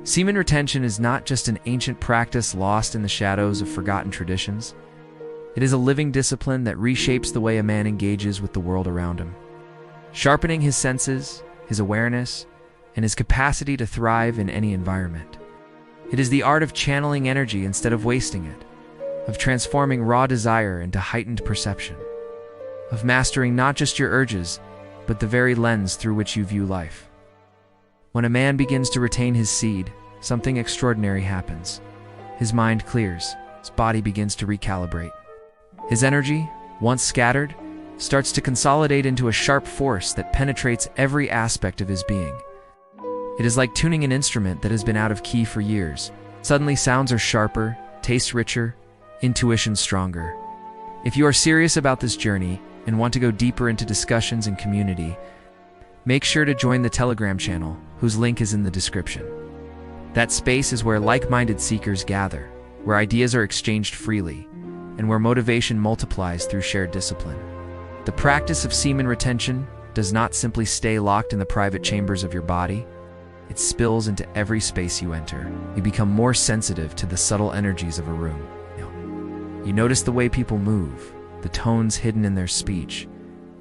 Semen retention is not just an ancient practice lost in the shadows of forgotten traditions. It is a living discipline that reshapes the way a man engages with the world around him, sharpening his senses, his awareness, and his capacity to thrive in any environment. It is the art of channeling energy instead of wasting it, of transforming raw desire into heightened perception, of mastering not just your urges, but the very lens through which you view life. When a man begins to retain his seed, something extraordinary happens. His mind clears, his body begins to recalibrate. His energy, once scattered, starts to consolidate into a sharp force that penetrates every aspect of his being. It is like tuning an instrument that has been out of key for years. Suddenly sounds are sharper, tastes richer, intuition stronger. If you are serious about this journey and want to go deeper into discussions and community, make sure to join the Telegram channel, whose link is in the description. That space is where like-minded seekers gather, where ideas are exchanged freely, and where motivation multiplies through shared discipline. The practice of semen retention does not simply stay locked in the private chambers of your body. It spills into every space you enter. You become more sensitive to the subtle energies of a room. You notice the way people move, the tones hidden in their speech,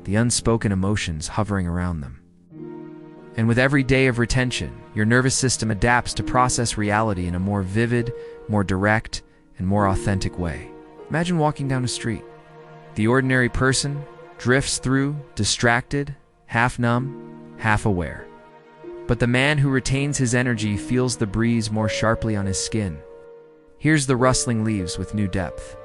the unspoken emotions hovering around them. And with every day of retention, your nervous system adapts to process reality in a more vivid, more direct, and more authentic way. Imagine walking down a street. The ordinary person drifts through, distracted, half numb, half aware. But the man who retains his energy feels the breeze more sharply on his skin, hears the rustling leaves with new depth,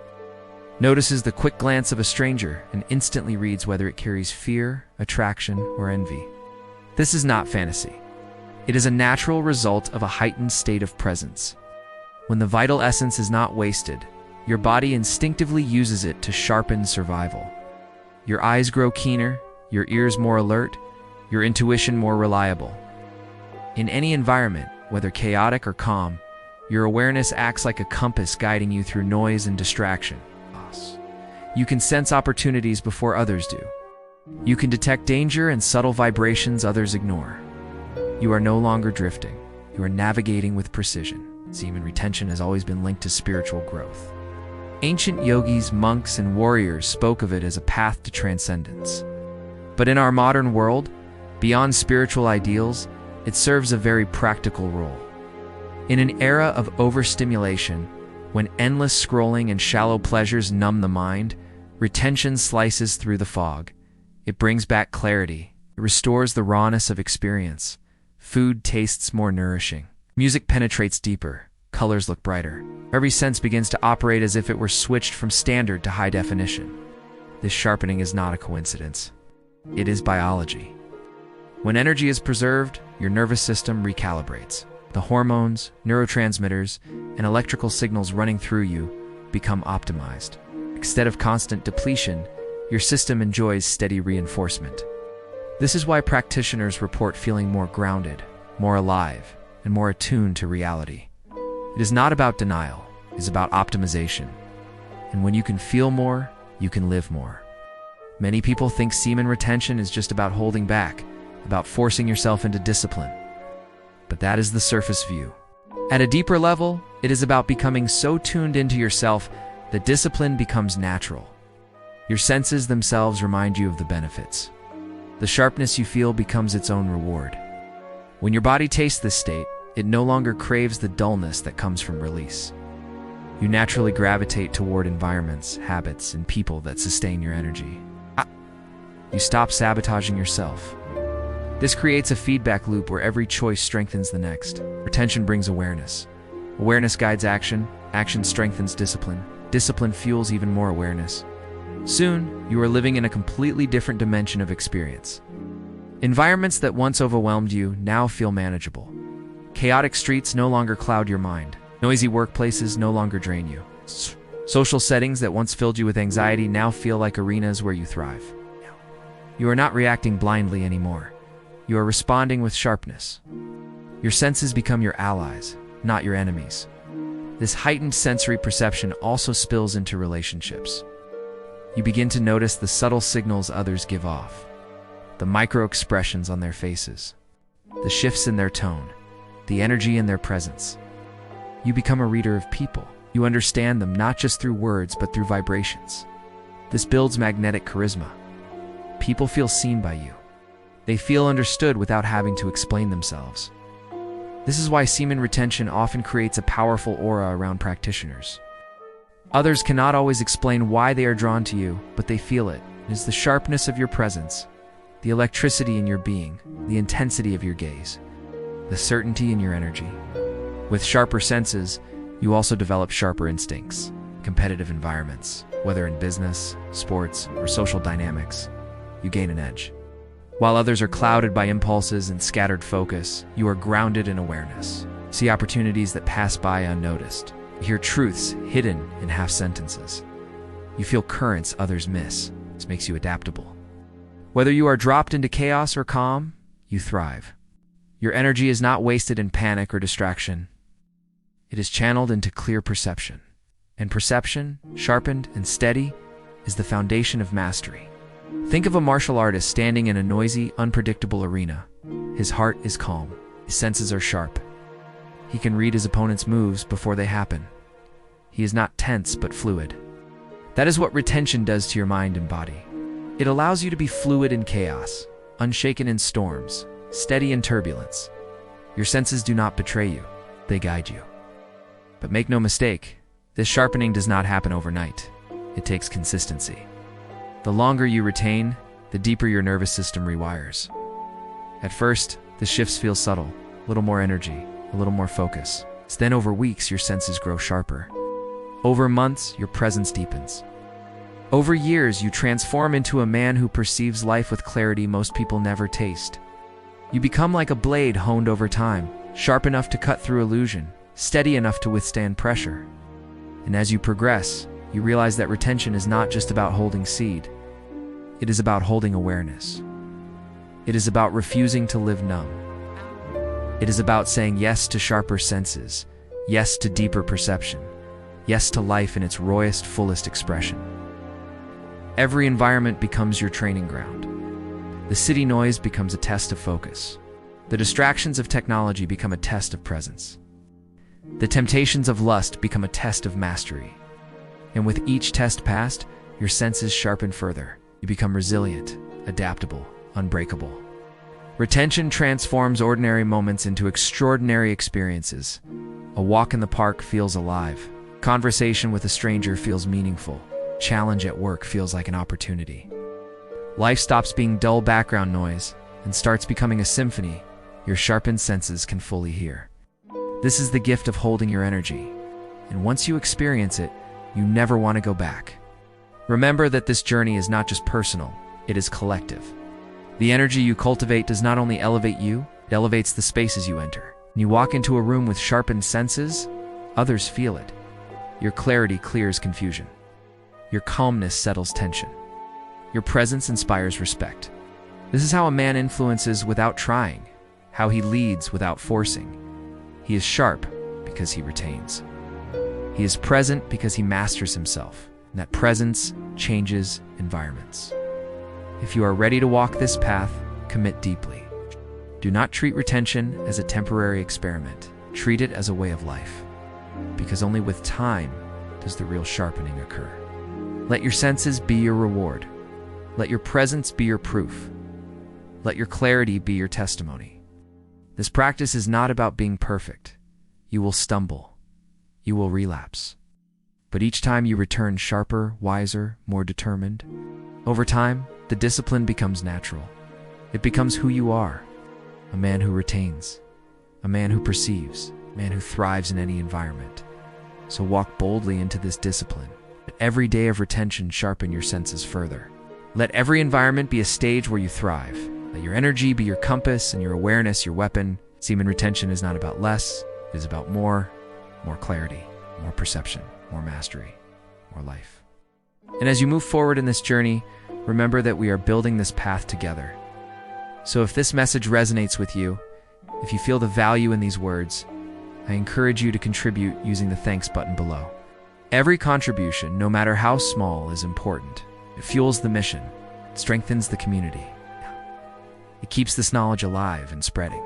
notices the quick glance of a stranger, and instantly reads whether it carries fear, attraction, or envy. This is not fantasy. It is a natural result of a heightened state of presence. When the vital essence is not wasted, your body instinctively uses it to sharpen survival. Your eyes grow keener, your ears more alert, your intuition more reliable. In any environment, whether chaotic or calm, your awareness acts like a compass guiding you through noise and distraction. You can sense opportunities before others do. You can detect danger and subtle vibrations others ignore. You are no longer drifting. You are navigating with precision. Semen retention has always been linked to spiritual growth. Ancient yogis, monks, and warriors spoke of it as a path to transcendence. But in our modern world, beyond spiritual ideals, it serves a very practical role. In an era of overstimulation, when endless scrolling and shallow pleasures numb the mind, retention slices through the fog. It brings back clarity. It restores the rawness of experience. Food tastes more nourishing. Music penetrates deeper. Colors look brighter. Every sense begins to operate as if it were switched from standard to high definition. This sharpening is not a coincidence. It is biology. When energy is preserved, your nervous system recalibrates. The hormones, neurotransmitters, and electrical signals running through you become optimized. Instead of constant depletion, your system enjoys steady reinforcement. This is why practitioners report feeling more grounded, more alive, and more attuned to reality. It is not about denial, it is about optimization. And when you can feel more, you can live more. Many people think semen retention is just about holding back, about forcing yourself into discipline. But that is the surface view. At a deeper level, it is about becoming so tuned into yourself that discipline becomes natural. Your senses themselves remind you of the benefits. The sharpness you feel becomes its own reward. When your body tastes this state, it no longer craves the dullness that comes from release. You naturally gravitate toward environments, habits, and people that sustain your energy. You stop sabotaging yourself. This creates a feedback loop where every choice strengthens the next. Retention brings awareness. Awareness guides action. Action strengthens discipline. Discipline fuels even more awareness. Soon, you are living in a completely different dimension of experience. Environments that once overwhelmed you now feel manageable. Chaotic streets no longer cloud your mind. Noisy workplaces no longer drain you. Social settings that once filled you with anxiety now feel like arenas where you thrive. You are not reacting blindly anymore. You are responding with sharpness. Your senses become your allies, not your enemies. This heightened sensory perception also spills into relationships. You begin to notice the subtle signals others give off, the micro expressions on their faces, the shifts in their tone, the energy in their presence. You become a reader of people. You understand them not just through words, but through vibrations. This builds magnetic charisma. People feel seen by you. They feel understood without having to explain themselves. This is why semen retention often creates a powerful aura around practitioners. Others cannot always explain why they are drawn to you, but they feel it. It is the sharpness of your presence, the electricity in your being, the intensity of your gaze, the certainty in your energy. With sharper senses, you also develop sharper instincts. Competitive environments, whether in business, sports, or social dynamics, you gain an edge. While others are clouded by impulses and scattered focus, you are grounded in awareness. See opportunities that pass by unnoticed. You hear truths hidden in half sentences. You feel currents others miss. This makes you adaptable. Whether you are dropped into chaos or calm, you thrive. Your energy is not wasted in panic or distraction. It is channeled into clear perception. And perception, sharpened and steady, is the foundation of mastery. Think of a martial artist standing in a noisy, unpredictable arena. His heart is calm. His senses are sharp. He can read his opponent's moves before they happen. He is not tense but fluid. That is what retention does to your mind and body. It allows you to be fluid in chaos, unshaken in storms, steady in turbulence. Your senses do not betray you. They guide you. But make no mistake, this sharpening does not happen overnight. It takes consistency. The longer you retain, the deeper your nervous system rewires. At first, the shifts feel subtle, a little more energy, a little more focus. Then over weeks, your senses grow sharper. Over months, your presence deepens. Over years, you transform into a man who perceives life with clarity most people never taste. You become like a blade honed over time, sharp enough to cut through illusion, steady enough to withstand pressure. And as you progress, you realize that retention is not just about holding seed. It is about holding awareness. It is about refusing to live numb. It is about saying yes to sharper senses, yes to deeper perception, yes to life in its rawest, fullest expression. Every environment becomes your training ground. The city noise becomes a test of focus. The distractions of technology become a test of presence. The temptations of lust become a test of mastery. And with each test passed, your senses sharpen further. You become resilient, adaptable, unbreakable. Retention transforms ordinary moments into extraordinary experiences. A walk in the park feels alive. Conversation with a stranger feels meaningful. Challenge at work feels like an opportunity. Life stops being dull background noise and starts becoming a symphony your sharpened senses can fully hear. This is the gift of holding your energy. And once you experience it, you never want to go back. Remember that this journey is not just personal, it is collective. The energy you cultivate does not only elevate you, it elevates the spaces you enter. When you walk into a room with sharpened senses, others feel it. Your clarity clears confusion. Your calmness settles tension. Your presence inspires respect. This is how a man influences without trying, how he leads without forcing. He is sharp because he retains. He is present because he masters himself, and that presence changes environments. If you are ready to walk this path, commit deeply. Do not treat retention as a temporary experiment. Treat it as a way of life, because only with time does the real sharpening occur. Let your senses be your reward. Let your presence be your proof. Let your clarity be your testimony. This practice is not about being perfect. You will stumble. You will relapse. But each time you return sharper, wiser, more determined. Over time, the discipline becomes natural. It becomes who you are. A man who retains. A man who perceives. A man who thrives in any environment. So walk boldly into this discipline. Let every day of retention sharpen your senses further. Let every environment be a stage where you thrive. Let your energy be your compass and your awareness your weapon. Semen retention is not about less. It is about more clarity, more perception, more mastery, more life. And as you move forward in this journey, remember that we are building this path together. So if this message resonates with you, if you feel the value in these words, I encourage you to contribute using the thanks button below. Every contribution, no matter how small, is important. It fuels the mission, it strengthens the community. It keeps this knowledge alive and spreading.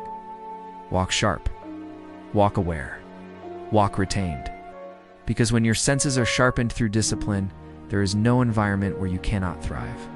Walk sharp, Walk aware. Walk retained. Because when your senses are sharpened through discipline, there is no environment where you cannot thrive.